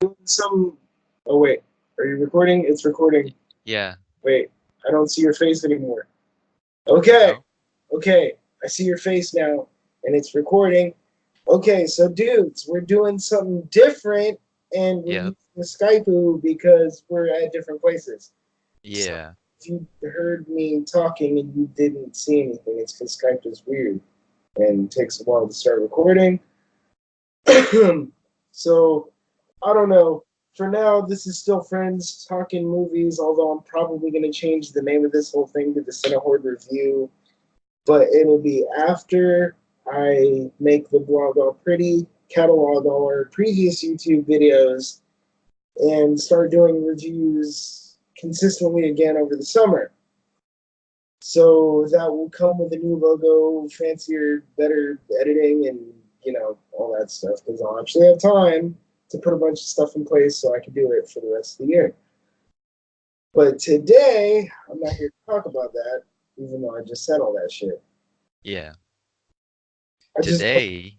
Doing some. Oh wait, are you recording? It's recording. Yeah. Wait, I don't see your face anymore. Okay, No? okay, I see your face now, and it's recording. Okay, so dudes, we're doing something different, and we're Yep. using Skype because we're at different places. So Yeah. if you heard me talking and you didn't see anything, it's because Skype is weird and takes a while to start recording. So I don't know. For now, this is still friends talking movies. Although I'm probably going to change the name of this whole thing to the Cinehorde Review, but it'll be after I make the blog all pretty, catalog all our previous YouTube videos, and start doing reviews consistently again over the summer. So that will come with a new logo, fancier, better editing, and all that stuff. Because I'll actually have time to put a bunch of stuff in place so I can do it for the rest of the year. But today, I'm not here to talk about that, even though I just said all that shit. Yeah. I just Today.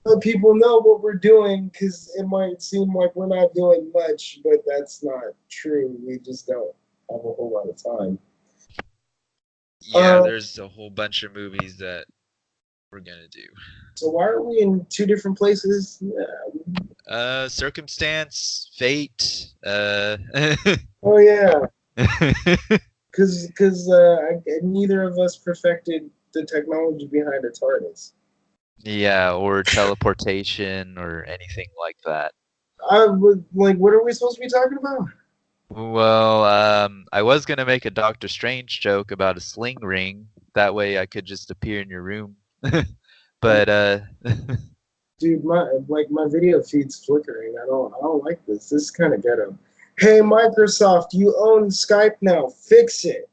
let people know what we're doing because it might seem like we're not doing much, but that's not true. We just don't have a whole lot of time. Yeah, Uh, there's a whole bunch of movies that we're gonna do. so why are we in two different places? Circumstance, fate, Oh yeah, because neither of us perfected the technology behind a TARDIS. yeah, or teleportation or anything like that. I would like. What are we supposed to be talking about? Well, I was gonna make a Doctor Strange joke about a sling ring. That way I could just appear in your room. Um, But dude, my video feed's flickering. I don't like this. This is kind of ghetto. Hey, Microsoft, you own Skype now. Fix it.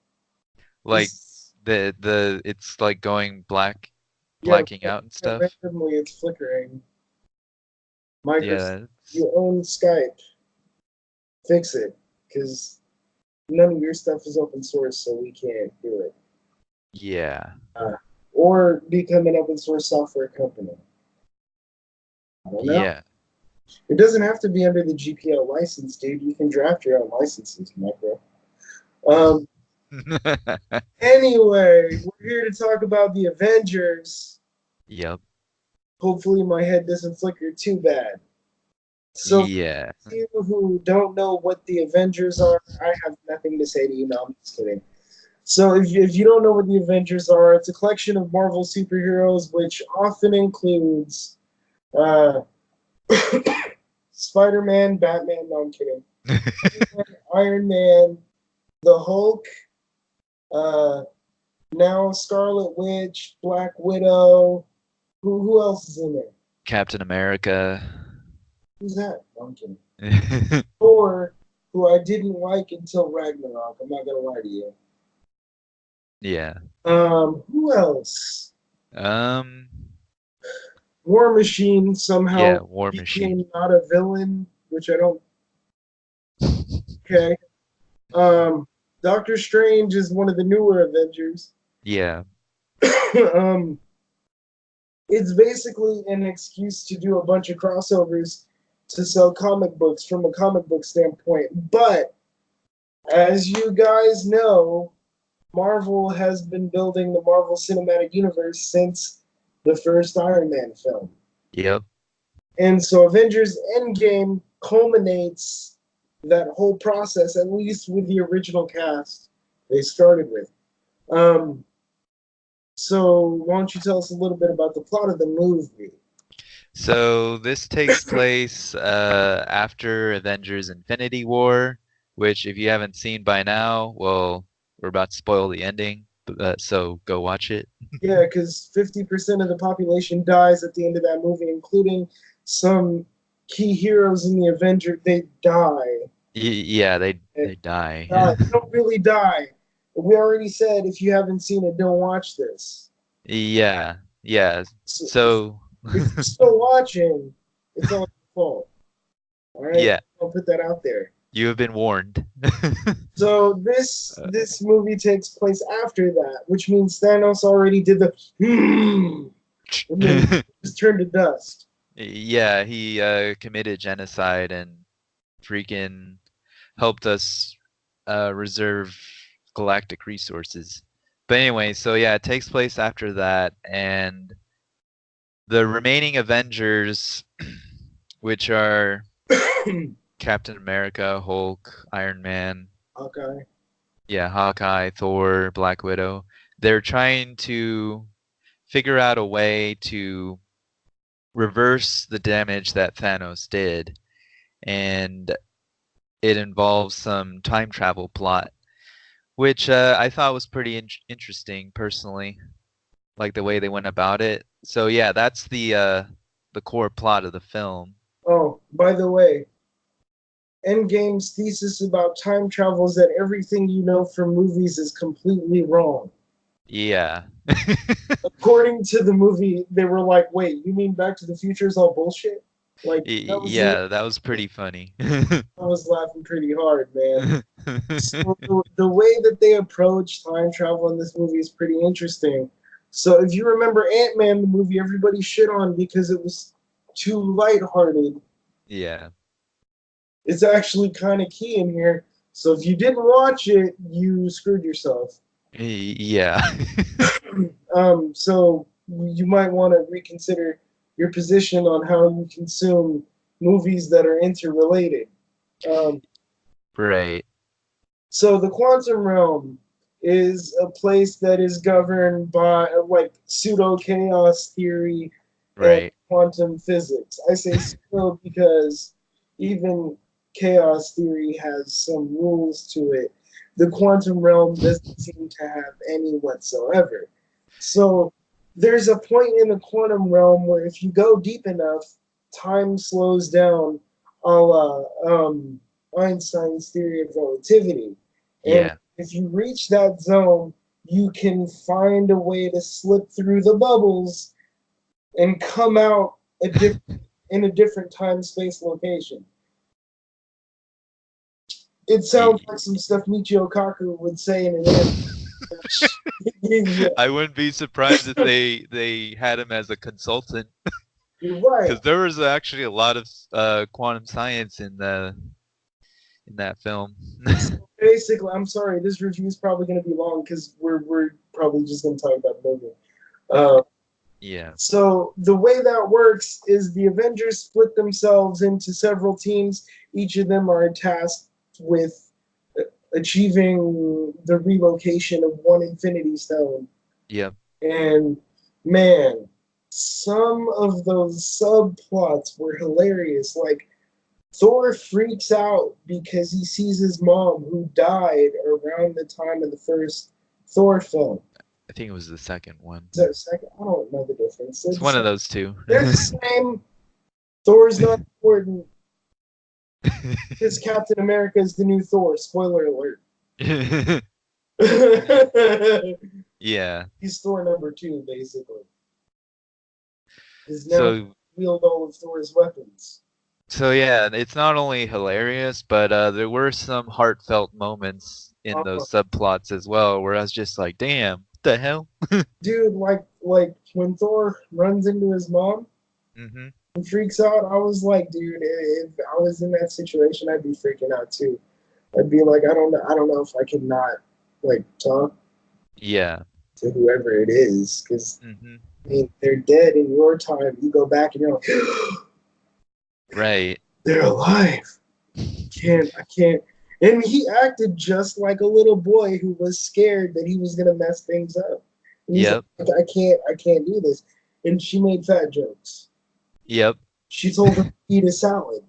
like This the it's like going yeah, blacking out and stuff. randomly it's flickering. Microsoft, Yeah, you own Skype. Fix it, because none of your stuff is open source, so we can't do it. yeah, Uh, or become an open source software company. I don't know. yeah. It doesn't have to be under the GPL license, dude. You can draft your own licenses, Micro. Um, anyway, we're here to talk about the Avengers. Yep. Hopefully, my head doesn't flicker too bad. So, for Yeah. you who don't know what the Avengers are, I have nothing to say to you. No, I'm just kidding. So, if you don't know what the Avengers are, it's a collection of Marvel superheroes, which often includes uh, Spider Man, Batman. No, I'm kidding. Iron Man, the Hulk, uh, now Scarlet Witch, Black Widow. Who else is in there? Captain America. Who's that? No, I'm kidding. Thor, who I didn't like until Ragnarok. I'm not gonna lie to you. Yeah. Who else? Um. War Machine somehow Yeah. War Machine. became not a villain, which I don't. Okay. Um, Doctor Strange is one of the newer Avengers. Yeah. um, it's basically an excuse to do a bunch of crossovers to sell comic books from a comic book standpoint. But as you guys know, Marvel has been building the Marvel Cinematic Universe since the first Iron Man film. Yep. And so Avengers Endgame culminates that whole process, at least with the original cast they started with. Um, so why don't you tell us a little bit about the plot of the movie? So this takes place after Avengers Infinity War, which if you haven't seen by now, well, we're about to spoil the ending, so go watch it. Yeah, because 50% of the population dies at the end of that movie, including some key heroes in the Avengers. They die. Yeah, And they die. they don't really die. We already said if you haven't seen it, don't watch this. Yeah, yeah. So So, if you're still watching, it's all your fault. All right, yeah, I'll put that out there. you have been warned. So this Uh, this movie takes place after that, which means Thanos already did the and then just turned to dust. Yeah, he committed genocide and freaking helped us reserve galactic resources. But anyway, so yeah, it takes place after that, and the remaining Avengers, which are Captain America, Hulk, Iron Man, Okay. yeah, Hawkeye, Thor, Black Widow, they're trying to figure out a way to reverse the damage that Thanos did, and it involves some time travel plot, which I thought was pretty interesting personally, like the way they went about it. So yeah, that's the core plot of the film. Oh, by the way, Endgame's thesis about time travel is that everything you know from movies is completely wrong. Yeah. According to the movie, they were like, "Wait, you mean Back to the Future is all bullshit?" Like that was the Yeah, that was pretty funny. I was laughing pretty hard, man. So the way that they approach time travel in this movie is pretty interesting. So if you remember Ant-Man, the movie everybody shit on because it was too lighthearted, Yeah. it's actually kind of key in here. So if you didn't watch it, you screwed yourself. Yeah. So you might want to reconsider your position on how you consume movies that are interrelated. Um, Right. so the quantum realm is a place that is governed by like pseudo chaos theory and Right. quantum physics. I say pseudo because even chaos theory has some rules to it. The quantum realm doesn't seem to have any whatsoever. So there's a point in the quantum realm where if you go deep enough, time slows down, a la Einstein's theory of relativity. And Yeah. if you reach that zone, you can find a way to slip through the bubbles and come out in a different time space location. It sounds like some stuff Michio Kaku would say in an anime. Yeah, I wouldn't be surprised if they had him as a consultant, you're right. because there was actually a lot of quantum science in that film. So basically, I'm sorry, this review is probably going to be long because we're probably just going to talk about the movie. Uh, Yeah. So the way that works is the Avengers split themselves into several teams. Each of them are tasked with achieving the relocation of one Infinity Stone. Yep. And man, some of those subplots were hilarious. Like Thor freaks out because he sees his mom who died around the time of the first Thor film. I think it was the second one. Is that a second? I don't know the difference. It's one of those two. They're the same. Thor's not important because Captain America is the new Thor. Spoiler alert. Yeah. He's Thor number two, basically. Because now he So wield all of Thor's weapons. so yeah, it's not only hilarious, but there were some heartfelt moments in Uh, those subplots as well, where I was just like, "Damn, what the hell?" dude, like when Thor runs into his mom Hmm. and freaks out, I was like, dude, if I was in that situation, I'd be freaking out too. I'd be like, I don't know if I can not like talk Yeah. to whoever it is, because Hmm. I mean they're dead in your time. You go back and you're like, Right. they're alive. I can't. And he acted just like a little boy who was scared that he was gonna mess things up. And he's like, Yep. I can't do this. And she made fat jokes. Yep. She told him to eat a salad.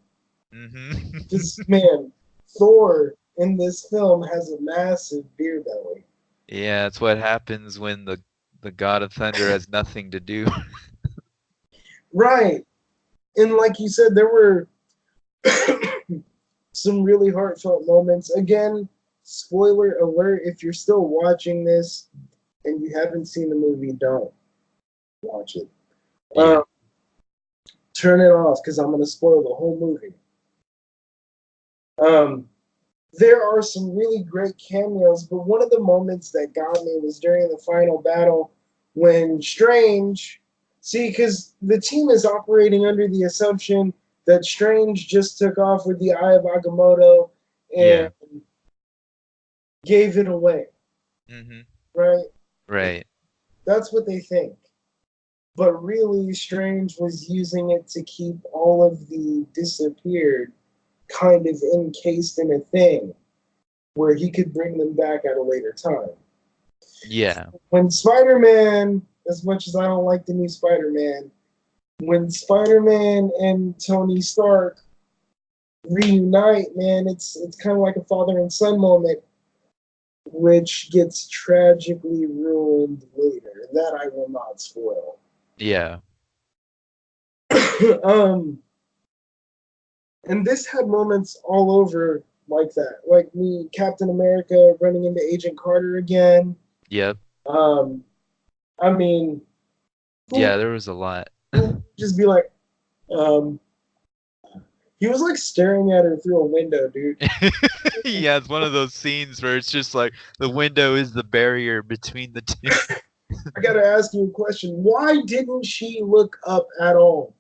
Hmm. Just man, Thor in this film has a massive beer belly. Yeah, it's what happens when the God of Thunder has nothing to do. Right. And like you said, there were some really heartfelt moments. Again, spoiler alert, if you're still watching this and you haven't seen the movie, don't watch it. Yeah. Turn it off because I'm going to spoil the whole movie. Um, there are some really great cameos, but one of the moments that got me was during the final battle when Strange See, because the team is operating under the assumption that Strange just took off with the Eye of Agamotto and Yeah. gave it away, Mhm. right? Right. That's what they think. But really, Strange was using it to keep all of the disappeared kind of encased in a thing where he could bring them back at a later time. Yeah. When Spider Man, as much as I don't like the new Spider Man, when Spider Man and Tony Stark reunite, man, it's kind of like a father and son moment, which gets tragically ruined later. That I will not spoil. Yeah. um, and this had moments all over like that, like me, Captain America running into Agent Carter again. Yep. Um, I mean, who Yeah, there was a lot. who would just be like, um, he was like staring at her through a window, dude. Yeah, it's one of those scenes where it's just like the window is the barrier between the two. I gotta ask you a question. Why didn't she look up at all?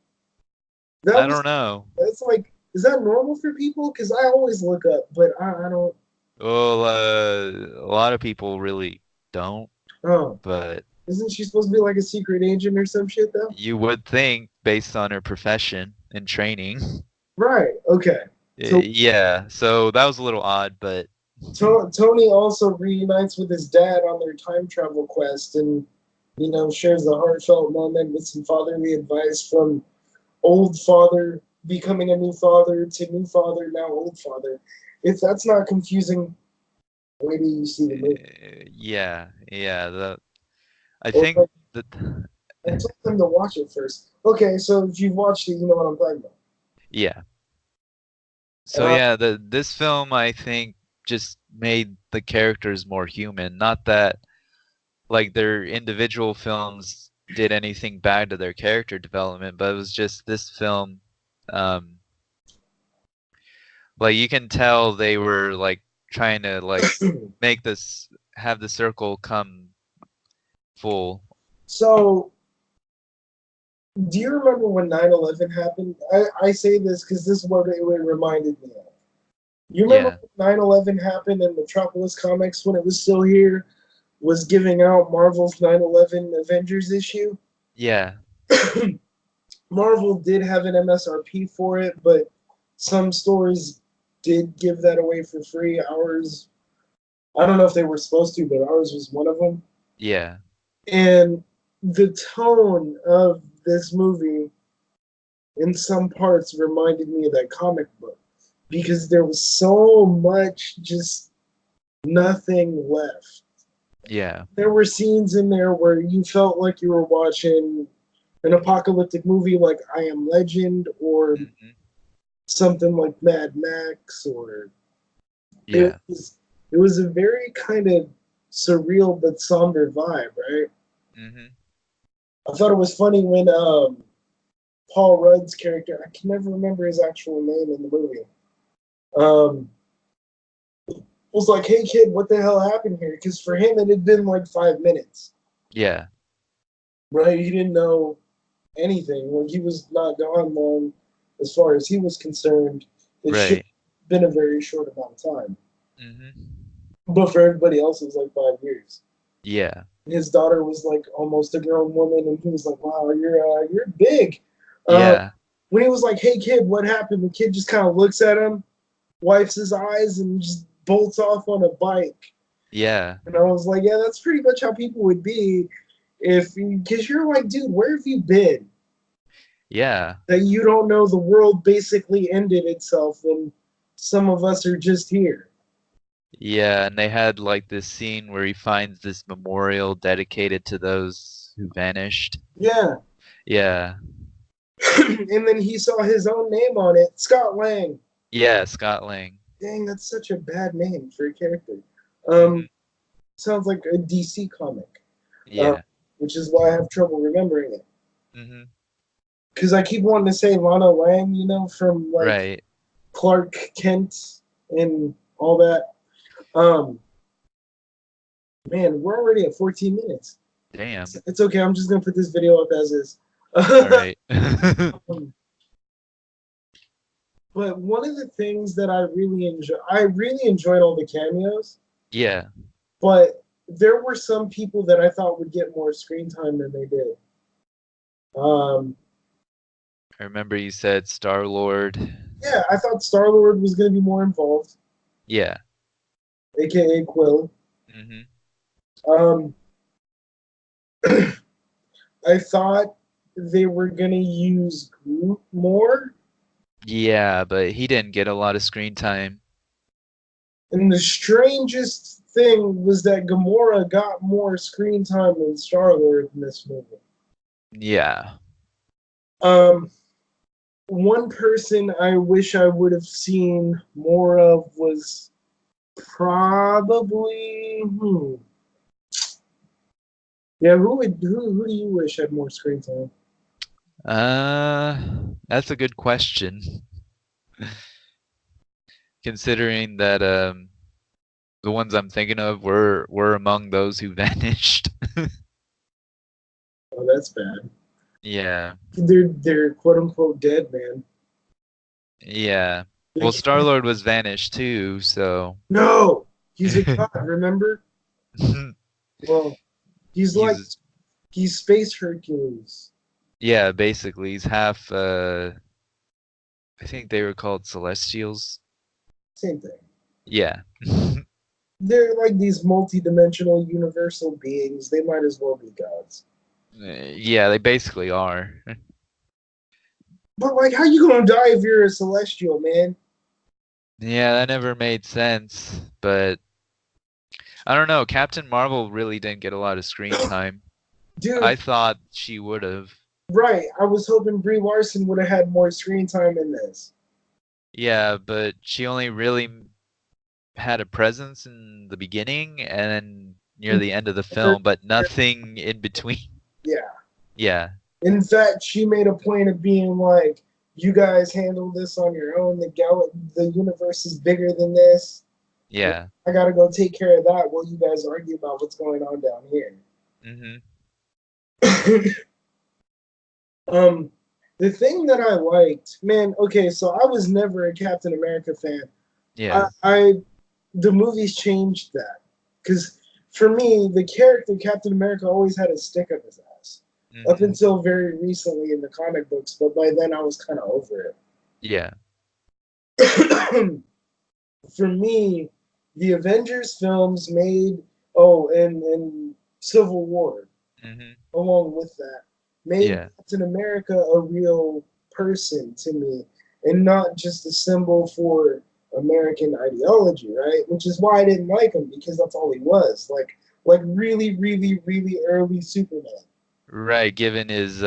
That I was don't know. that's like, is that normal for people? Because I always look up, but I don't. Well, a lot of people really don't, Oh, but isn't she supposed to be like a secret agent or some shit though? you would think based on her profession and training. Right. Okay. So Yeah, so that was a little odd, but Tony also reunites with his dad on their time travel quest, and shares a heartfelt moment with some fatherly advice from old father becoming a new father to new father now old father. If that's not confusing, wait till you see the movie. yeah, yeah, I Or think like, that I told them to watch it first. Okay, so if you've watched it, you know what I'm talking yeah. So about. yeah, this film I think just made the characters more human. Not that like their individual films did anything bad to their character development, but it was just this film um like you can tell they were like trying to like make this have the circle come full. So, do you remember when 9/11 happened? I say this because this is what it reminded me of. You remember Yeah. when 9/11 happened and Metropolis Comics, when it was still here, was giving out Marvel's 9/11 Avengers issue? Yeah. Marvel did have an MSRP for it, but some stores did give that away for free. Ours, I don't know if they were supposed to, but ours was one of them. Yeah. And the tone of this movie, in some parts, reminded me of that comic book because there was so much just nothing left. Yeah. There were scenes in there where you felt like you were watching an apocalyptic movie like I Am Legend or Hmm. something like Mad Max, or it Yeah. was a very kind of surreal but somber vibe, right? Hmm. I thought it was funny when Paul Rudd's character, I can never remember his actual name in the movie, um, was like, "Hey kid, what the hell happened here?" Because for him it had been like 5 minutes, Yeah. right? He didn't know anything. Like he was not gone long, as far as he was concerned. It should Right. have been a very short amount of time, Hmm. but for everybody else, it was like 5 years. Yeah. His daughter was like almost a grown woman, and he was like, "Wow, you're big." Uh, Yeah. when he was like, "Hey kid, what happened?" The kid just kind of looks at him, wipes his eyes, and just bolts off on a bike. Yeah. And I was like, "Yeah, that's pretty much how people would be if because you're like, dude, where have you been? Yeah. That you don't know the world basically ended itself, and some of us are just here." Yeah, and they had like this scene where he finds this memorial dedicated to those who vanished. Yeah. Yeah. And then he saw his own name on it, Scott Lang. Yeah, Scott Lang. Dang, that's such a bad name for a character. Hmm. Um, sounds like a DC comic, uh, Yeah. which is why I have trouble remembering it. Hmm. Because I keep wanting to say Lana Lang, from like Right. Clark Kent and all that. Um, man, we're already at 14 minutes. Damn. It's okay. I'm just gonna put this video up as is. All right. Um, but one of the things that I really enjoyed all the cameos, Yeah, but there were some people that I thought would get more screen time than they did. Um, I remember you said Star-Lord. yeah, I thought Star Lord was going to be more involved, Yeah. aka Quill. Hmm. Um, I thought they were going to use Groot more. Yeah, but he didn't get a lot of screen time. And the strangest thing was that Gamora got more screen time than Star Lord in this movie. Yeah. Um, One person I wish I would have seen more of was probably yeah. Who do you wish had more screen time? That's a good question. Considering that the ones I'm thinking of were among those who vanished. Oh, that's bad. Yeah. They're quote unquote dead, man. Yeah. They Well, can't, Star-Lord was vanished too, so no, he's a god. Remember? Well, he's like he's he's Space Hercules. yeah, basically he's half I think they were called Celestials. Same thing. Yeah. They're like these multi-dimensional universal beings. They might as well be gods. Yeah, they basically are. But like, how you gonna die if you're a celestial, man? Yeah, that never made sense, but I don't know. Captain Marvel really didn't get a lot of screen time. I Dude, thought she would have. right. I was hoping Brie Larson would have had more screen time in this. Yeah, but she only really had a presence in the beginning and then near the end of the film, but nothing in between. Yeah. Yeah, In fact, she made a point of being like, "You guys handle this on your own. The universe is bigger than this. yeah. I gotta go take care of that while you guys argue about what's going on down here." Mhm. um, the thing that I liked, man. Okay, so I was never a Captain America fan. Yeah. I the movies changed that because for me, the character Captain America always had a stick up his ass up Mhm. until very recently in the comic books, but by then I was kind of over Yeah. it. For me, the Avengers films made and Civil War Mhm. along with that made Yeah. Captain America a real person to me and not just a symbol for American ideology, right? Which is why I didn't like him because that's all he was. Like really, really, really early Superman. Right, given his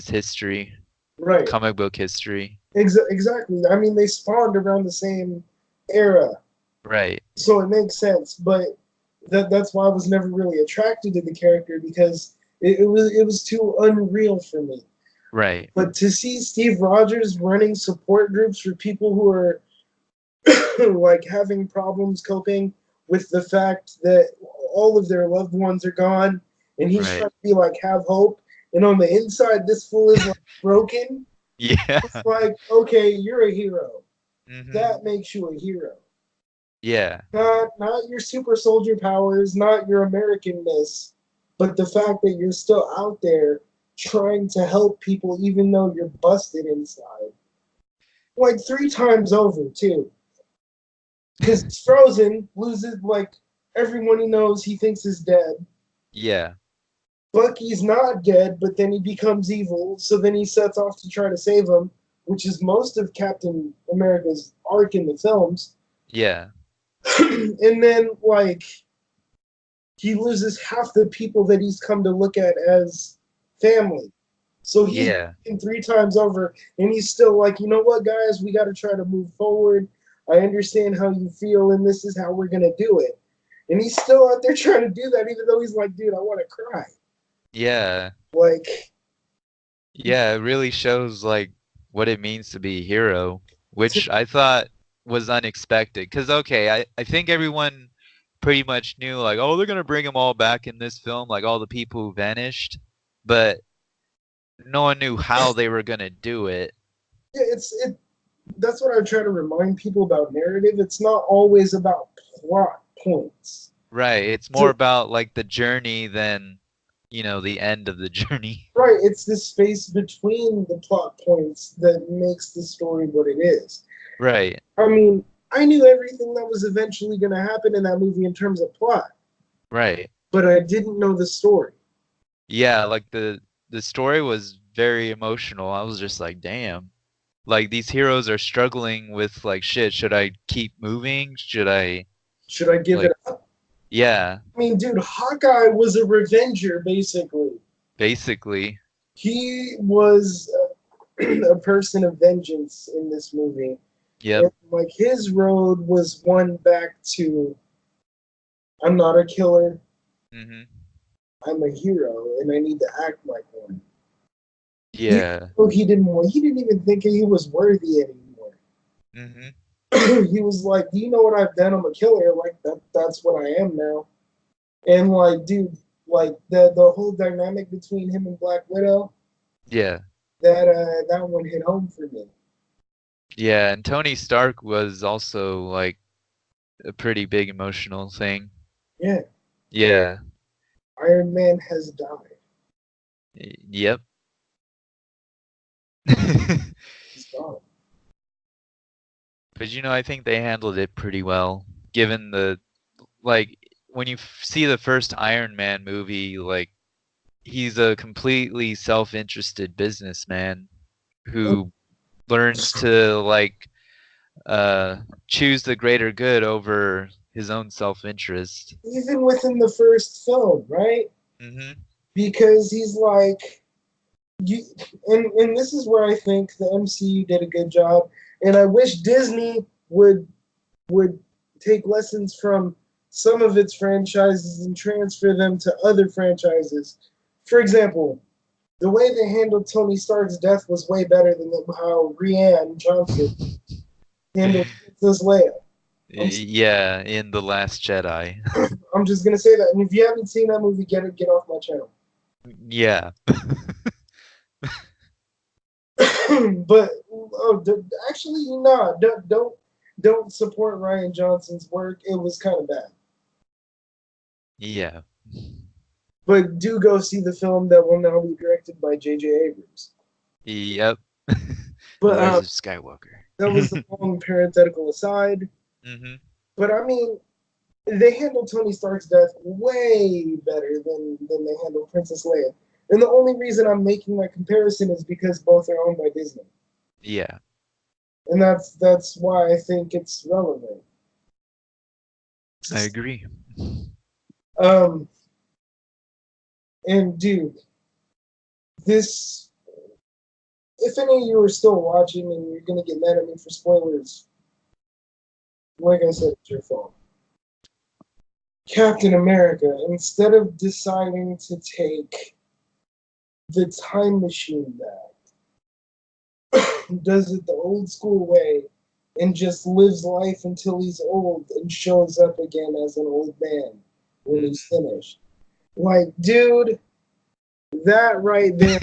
history, Right. comic book history. Exactly. I mean, they spawned around the same era, Right. so it makes sense. But that's why I was never really attracted to the character because it was too unreal for me. Right. But to see Steve Rogers running support groups for people who are like having problems coping with the fact that all of their loved ones are gone, and he's Right. trying to be like have hope, and on the inside this fool is like broken. Yeah. It's like, okay, you're a hero. Mhm. That makes you a hero. Yeah. Not your super soldier powers, not your Americanness, but the fact that you're still out there trying to help people even though you're busted inside. Like 3 times over too. Because he's frozen, loses like everyone he knows he thinks is dead. Yeah. Bucky's not dead, but then he becomes evil, so then he sets off to try to save him, which is most of Captain America's arc in the films. Yeah. And then like he loses half the people that he's come to look at as family. So he's Yeah. 3 times over, and he's still like, you know what, guys, we got to try to move forward. I understand how you feel, and this is how we're gonna do it. And he's still out there trying to do that, even though he's like, dude, I want to cry. Yeah. Like, Yeah, it really shows like what it means to be a hero, to, which I thought was unexpected. 'Cause okay, I think everyone pretty much knew like, oh, they're gonna bring them all back in this film, like all the people who vanished. But no one knew how they were gonna do it. Yeah, that's what I try to remind people about narrative. It's not always about plot points. Right. It's more So, about like the journey than, the end of the journey. right, it's the space between the plot points that makes the story what it is. Right. I mean, I knew everything that was eventually going to happen in that movie in terms of plot, Right. but I didn't know the story. Yeah, like the story was very emotional. I was just like, damn. Like these heroes are struggling with like shit, should I keep moving? Should I Should I give it like up? yeah, I mean, dude, Hawkeye was a revenger, basically. basically. He was a person of vengeance in this movie. Yep. And, like, his road was one back to I'm not a killer, Mhm. I'm a hero, and I need to act like one. Even Yeah. though he didn't even think he was worthy anymore. Mhm. He was like, "Do you know what I've done? I'm a killer. Like that's what I am now." And like, dude, like the whole dynamic between him and Black Widow, Yeah. that one hit home for me. Yeah, and Tony Stark was also like a pretty big emotional thing. Yeah, Yeah. Iron Man has died. Yep. He's gone. But I think they handled it pretty well, given the like when you see the first Iron Man movie, like he's a completely self-interested businessman And who learns to like choose the greater good over his own self-interest. even within the first film, right? Mhm. Because he's like you, and this is where I think the MCU did a good job. And I wish Disney would take lessons from some of its franchises and transfer them to other franchises. For example, the way they handled Tony Stark's death was way better than how Rian Johnson handled Princess Leia. I'm, Yeah, in The Last Jedi. I'm just gonna say that. And if you haven't seen that movie, get off my channel. Yeah. But actually, no, don't support Ryan Johnson's work. It was kind of bad. Yeah. But do go see the film that will now be directed by J.J. Abrams. Yep. But Rise of Skywalker. that was the long parenthetical aside. Mhm. But I mean, they handled Tony Stark's death way better than they handled Princess Leia. And the only reason I'm making that comparison is because both are owned by Disney, Yeah, and that's why I think it's relevant. I agree. Um, and dude, this if any of you are still watching and you're gonna get mad at me for spoilers, like I said, it's your fault. Captain America, instead of deciding to take the time machine back, does it the old school way and just lives life until he's old and shows up again as an old man when he's Mhm. finished. Like, dude, that right there,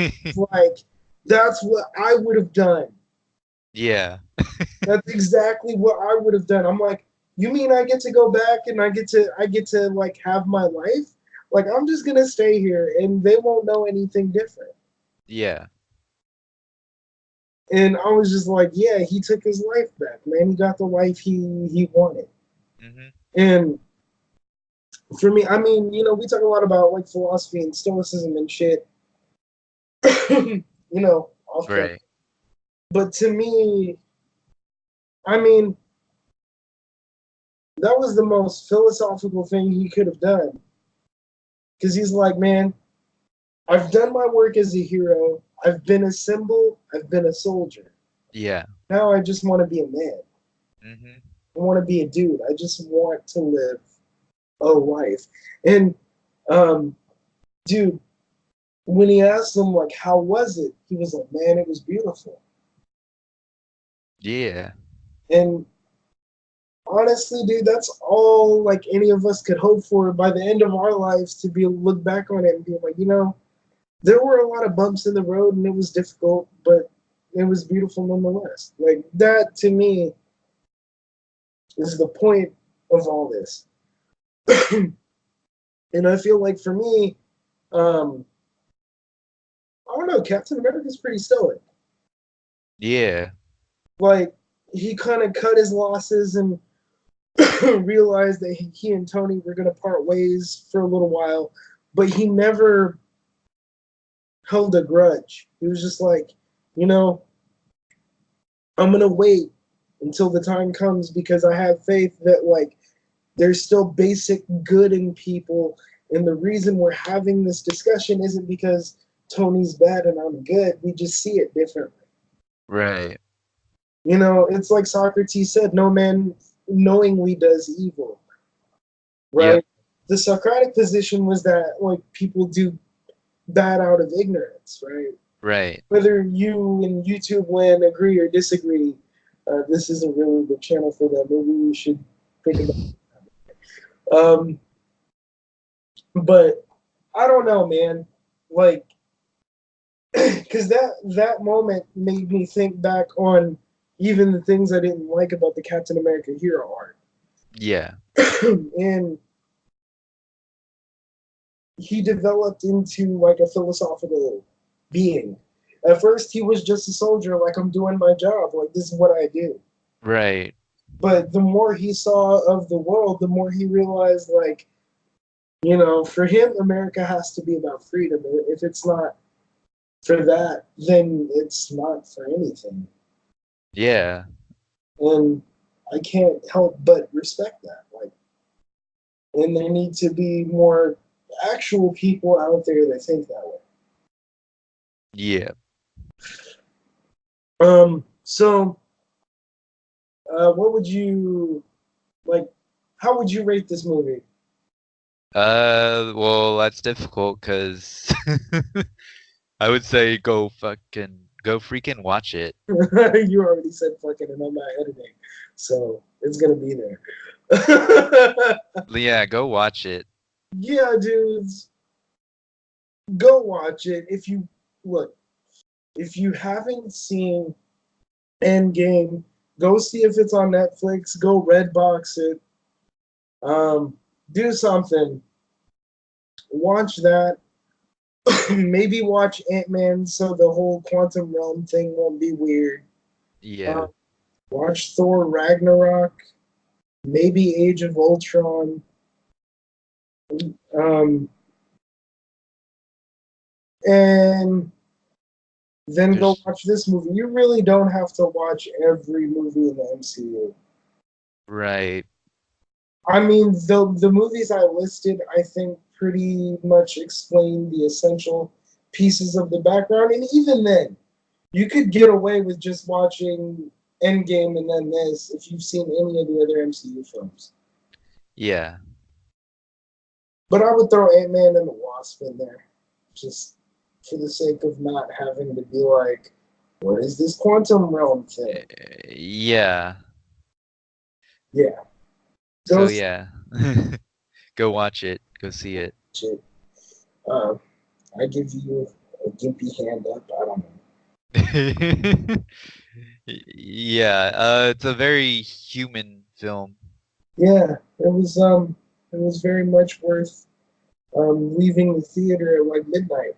like, that's what I would have done. Yeah. That's exactly what I would have done. I'm like, you mean I get to go back and I get to like have my life? Like I'm just gonna stay here and they won't know anything different. Yeah. And I was just like, yeah, he took his life back, man. He got the life he wanted. Mhm. And for me, I mean, we talk a lot about like philosophy and stoicism and shit, off camera. Right. But to me, I mean, that was the most philosophical thing he could have done. Because he's like, man, I've done my work as a hero. I've been a symbol. I've been a soldier. Yeah. Now I just want to be a man. Mhm. I want to be a dude. I just want to live a life. And, um, dude, when he asked him, like, how was it? He was like, man, it was beautiful. Yeah. And honestly, dude, that's all, like, any of us could hope for by the end of our lives to be able to look back on it and be like, there were a lot of bumps in the road, and it was difficult, but it was beautiful nonetheless. Like that to me is the point of all this. And I feel like for me, um, I don't know, Captain America's pretty stoic. Yeah. Like he kind of cut his losses and realized that he and Tony were going to part ways for a little while, but he never held a grudge. He was just like, you know, I'm going to wait until the time comes because I have faith that like there's still basic good in people, and the reason we're having this discussion isn't because Tony's bad and I'm good. We just see it differently. Right. You know, it's like Socrates said, no man knowingly does evil, Yep. right? The Socratic position was that like people do bad out of ignorance, right? Right. Whether you and YouTube land agree or disagree, this isn't really the channel for that. Maybe we should think about. Um, but I don't know, man. Like, because that moment made me think back on even the things I didn't like about the Captain America hero art, Yeah. and he developed into like a philosophical being. At first, he was just a soldier, like I'm doing my job, like this is what I do. Right. But the more he saw of the world, the more he realized, like, you know, for him, America has to be about freedom. If it's not for that, then it's not for anything. Yeah. And I can't help but respect that. Like, and there need to be more actual people out there that think that way. Yeah. So what would you like? How would you rate this movie? Well, that's difficult because I would say go freaking watch it. You already said fucking, and I'm not editing, so it's gonna be there. Yeah, go watch it. Yeah, dudes, go watch it. If you look, if you haven't seen Endgame, go see if it's on Netflix. Go Redbox it. Do something. Watch that. Maybe watch Ant-Man so the whole quantum realm thing won't be weird. Yeah. Uh, watch Thor Ragnarok. Maybe Age of Ultron. Um, and then go There's watch this movie. You really don't have to watch every movie in the MCU. right. I mean, the movies I listed, I think, pretty much explain the essential pieces of the background. And even then, you could get away with just watching Endgame and then this if you've seen any of the other MCU films. Yeah. But I would throw Ant-Man and the Wasp in there, just for the sake of not having to be like, what is this quantum realm thing? Yeah. Yeah, So go yeah. Go watch it. Go see it. shit. Um, I give you a gimpy hand up. I don't know. Yeah, it's a very human film. Yeah, it was very much worth leaving the theater at like midnight.